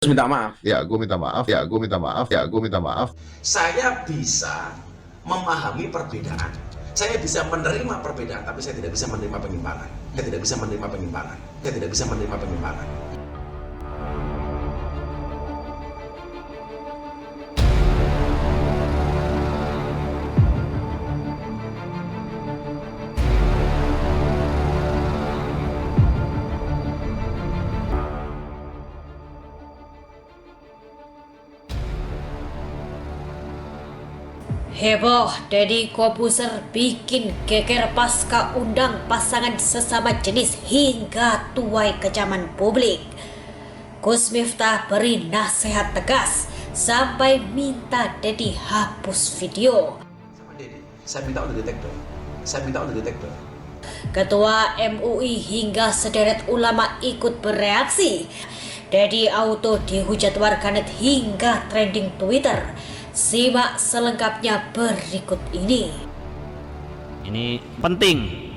minta maaf. Ya, gue minta maaf. Ya, gue minta maaf. Ya, gue minta maaf. Saya bisa memahami perbedaan. Saya bisa menerima perbedaan, tapi saya tidak bisa menerima penyimpangan. Saya tidak bisa menerima penyimpangan. Saya tidak bisa menerima penyimpangan. Heboh, Deddy Corbuzier bikin geger pasca undang pasangan sesama jenis hingga tuai kecaman publik. Gus Miftah beri nasihat tegas sampai minta Deddy hapus video. Sama Deddy, saya minta untuk detektor. Saya minta untuk detektor. Ketua MUI hingga sederet ulama ikut bereaksi. Deddy auto dihujat warganet hingga trending Twitter. Simak selengkapnya berikut ini. Ini penting.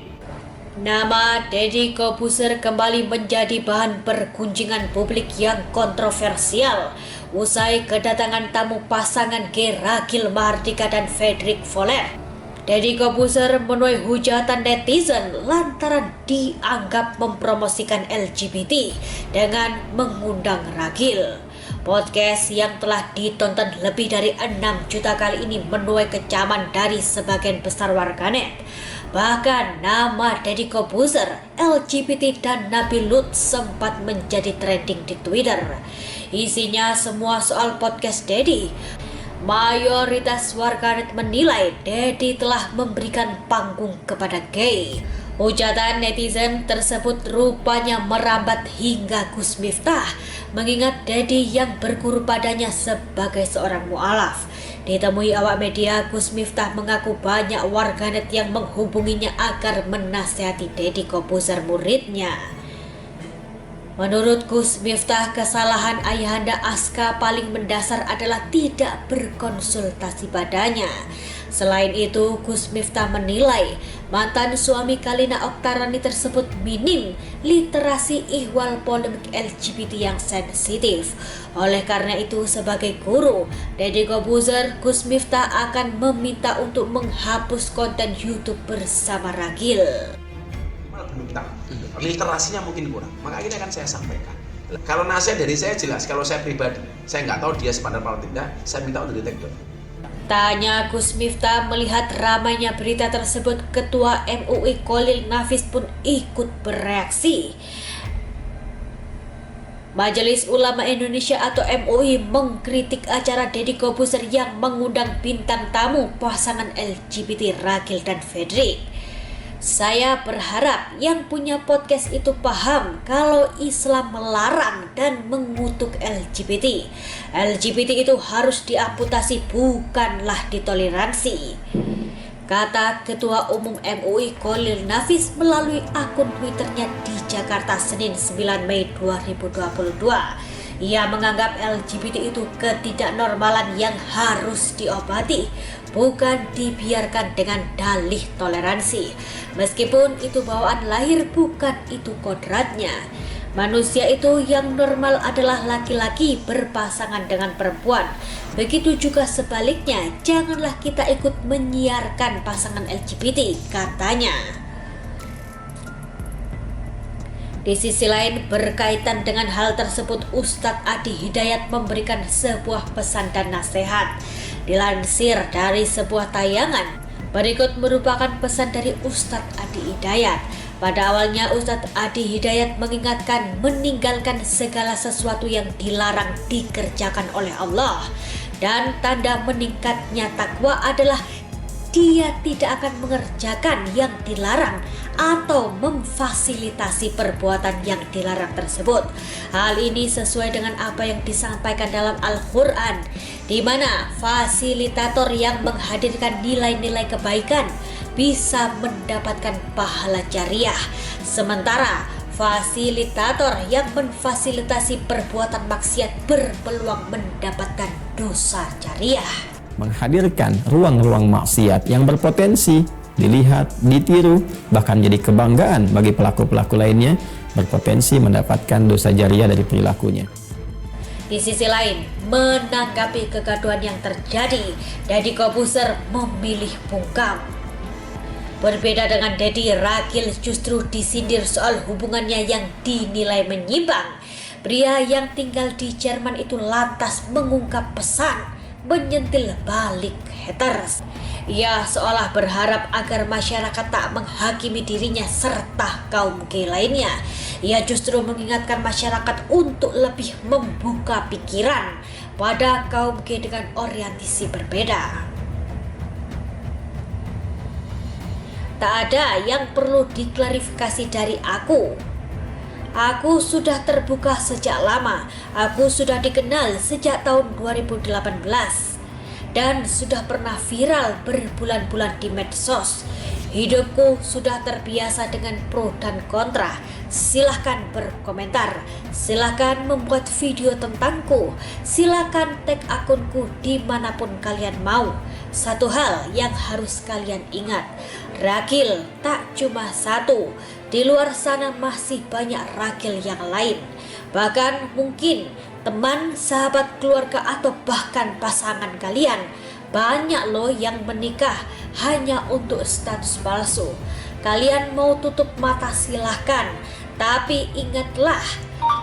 Nama Deddy Corbuzier kembali menjadi bahan pergunjingan publik yang kontroversial usai kedatangan tamu pasangan G. Ragil Mahardika dan Fredrik Voller. Deddy Corbuzier menuai hujatan netizen lantaran dianggap mempromosikan LGBT dengan mengundang Ragil. Podcast yang telah ditonton lebih dari 6 juta kali ini menuai kecaman dari sebagian besar warganet. Bahkan nama Deddy Corbuzier, LGBT dan Nabi Lut sempat menjadi trending di Twitter. Isinya semua soal podcast Deddy. Mayoritas warganet menilai Deddy telah memberikan panggung kepada gay. Hujatan netizen tersebut rupanya merambat hingga Gus Miftah, mengingat Deddy yang berguru padanya sebagai seorang mu'alaf. Ditemui awak media, Gus Miftah mengaku banyak warganet yang menghubunginya agar menasihati Deddy Corbuzier muridnya. Menurut Gus Miftah, kesalahan ayahanda Aska paling mendasar adalah tidak berkonsultasi padanya. Selain itu, Gus Miftah menilai mantan suami Kalina Oktarani tersebut minim literasi ihwal polemik LGBT yang sensitif. Oleh karena itu, sebagai guru, Deddy Corbuzier, Gus Miftah akan meminta untuk menghapus konten YouTube bersama Ragil. Literasinya mungkin kurang, maka ini akan saya sampaikan. Kalau nasihat dari saya jelas, kalau saya pribadi, saya nggak tahu dia sepandar atau tidak, saya minta untuk detektor. Tanya Gus Miftah melihat ramainya berita tersebut, Ketua MUI Khalil Nafis pun ikut bereaksi. Majelis Ulama Indonesia atau MUI mengkritik acara Deddy Corbuzier yang mengundang bintang tamu pasangan LGBT Ragil dan Fredrik. Saya berharap yang punya podcast itu paham kalau Islam melarang dan mengutuk LGBT. LGBT itu harus diamputasi, bukanlah ditoleransi, kata Ketua Umum MUI Khalil Nafis melalui akun Twitternya di Jakarta Senin 9 Mei 2022. Ia menganggap LGBT itu ketidaknormalan yang harus diobati, bukan dibiarkan dengan dalih toleransi. Meskipun itu bawaan lahir, bukan itu kodratnya. Manusia itu yang normal adalah laki-laki berpasangan dengan perempuan. Begitu juga sebaliknya, janganlah kita ikut menyiarkan pasangan LGBT, katanya. Di sisi lain, berkaitan dengan hal tersebut, Ustadz Adi Hidayat memberikan sebuah pesan dan nasihat. Dilansir dari sebuah tayangan, berikut merupakan pesan dari Ustadz Adi Hidayat. Pada awalnya, Ustadz Adi Hidayat mengingatkan meninggalkan segala sesuatu yang dilarang dikerjakan oleh Allah. Dan tanda meningkatnya takwa adalah dia tidak akan mengerjakan yang dilarang atau memfasilitasi perbuatan yang dilarang tersebut. Hal ini sesuai dengan apa yang disampaikan dalam Al-Quran, di mana fasilitator yang menghadirkan nilai-nilai kebaikan bisa mendapatkan pahala jariah, sementara fasilitator yang memfasilitasi perbuatan maksiat berpeluang mendapatkan dosa jariah. Menghadirkan ruang-ruang maksiat yang berpotensi dilihat, ditiru, bahkan jadi kebanggaan bagi pelaku-pelaku lainnya, berpotensi mendapatkan dosa jariah dari perilakunya. Di sisi lain, menanggapi kegaduhan yang terjadi, Deddy Corbuzier memilih bungkam. Berbeda dengan Deddy, Ragil justru disindir soal hubungannya yang dinilai menyimpang. Pria yang tinggal di Jerman itu lantas mengungkap pesan menyentil balik haters. Ia seolah berharap agar masyarakat tak menghakimi dirinya serta kaum gay lainnya. Ia justru mengingatkan masyarakat untuk lebih membuka pikiran pada kaum gay dengan orientasi berbeda. Tak ada yang perlu diklarifikasi dari aku. Aku sudah terbuka sejak lama. Aku sudah dikenal sejak tahun 2018. Dan sudah pernah viral berbulan-bulan di medsos. Hidupku sudah terbiasa dengan pro dan kontra. Silahkan berkomentar, silahkan membuat video tentangku, silahkan tag akunku dimanapun kalian mau. Satu hal yang harus kalian ingat, Ragil tak cuma satu. Di luar sana masih banyak Ragil yang lain. Bahkan mungkin teman, sahabat, keluarga, atau bahkan pasangan kalian. Banyak loh yang menikah hanya untuk status palsu. Kalian mau tutup mata silahkan, tapi ingatlah,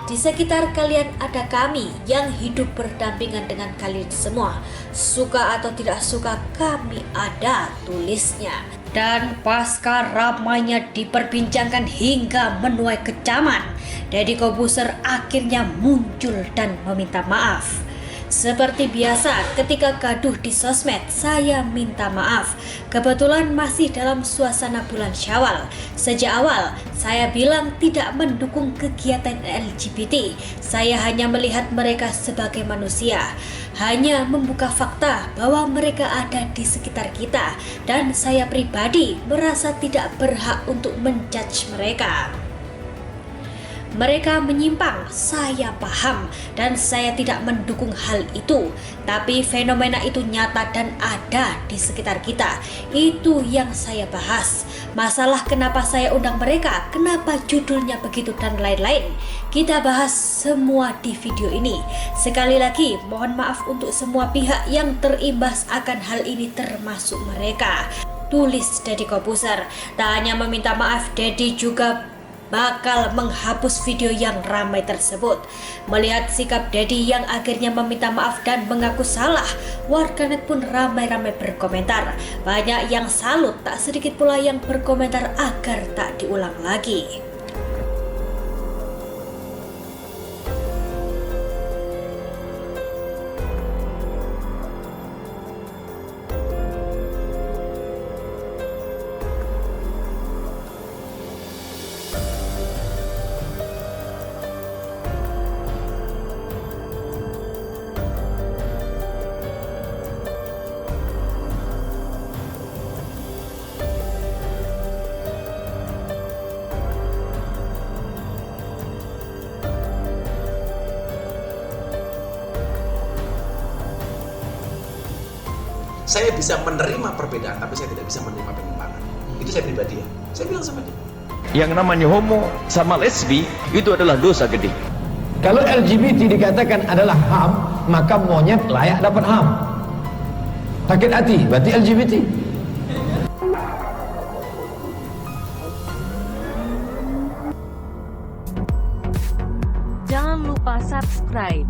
di sekitar kalian ada kami yang hidup berdampingan dengan kalian semua. Suka atau tidak suka, kami ada tulisnya. Dan pasca ramainya diperbincangkan hingga menuai kecaman, Deddy Corbuzier akhirnya muncul dan meminta maaf. Seperti biasa ketika gaduh di sosmed, saya minta maaf. Kebetulan masih dalam suasana bulan Syawal. Sejak awal saya bilang tidak mendukung kegiatan LGBT. Saya hanya melihat mereka sebagai manusia. Hanya membuka fakta bahwa mereka ada di sekitar kita. Dan saya pribadi merasa tidak berhak untuk menjudge mereka. Mereka menyimpang, saya paham, dan saya tidak mendukung hal itu. Tapi fenomena itu nyata dan ada di sekitar kita. Itu yang saya bahas. Masalah kenapa saya undang mereka, kenapa judulnya begitu, dan lain-lain. Kita bahas semua di video ini. Sekali lagi, mohon maaf untuk semua pihak yang terimbas akan hal ini termasuk mereka. Tulis Deddy Corbuzier. Tak hanya meminta maaf, Deddy juga bakal menghapus video yang ramai tersebut. Melihat sikap Deddy yang akhirnya meminta maaf dan mengaku salah, warganet pun ramai-ramai berkomentar. Banyak yang salut, tak sedikit pula yang berkomentar agar tak diulang lagi. Saya bisa menerima perbedaan, tapi saya tidak bisa menerima penyimpangan. Itu saya pribadi ya. Saya bilang sama dia. Yang namanya homo sama lesbi itu adalah dosa gede. Kalau LGBT dikatakan adalah HAM, maka monyet layak dapat HAM. Sakit hati, berarti LGBT. Jangan lupa subscribe.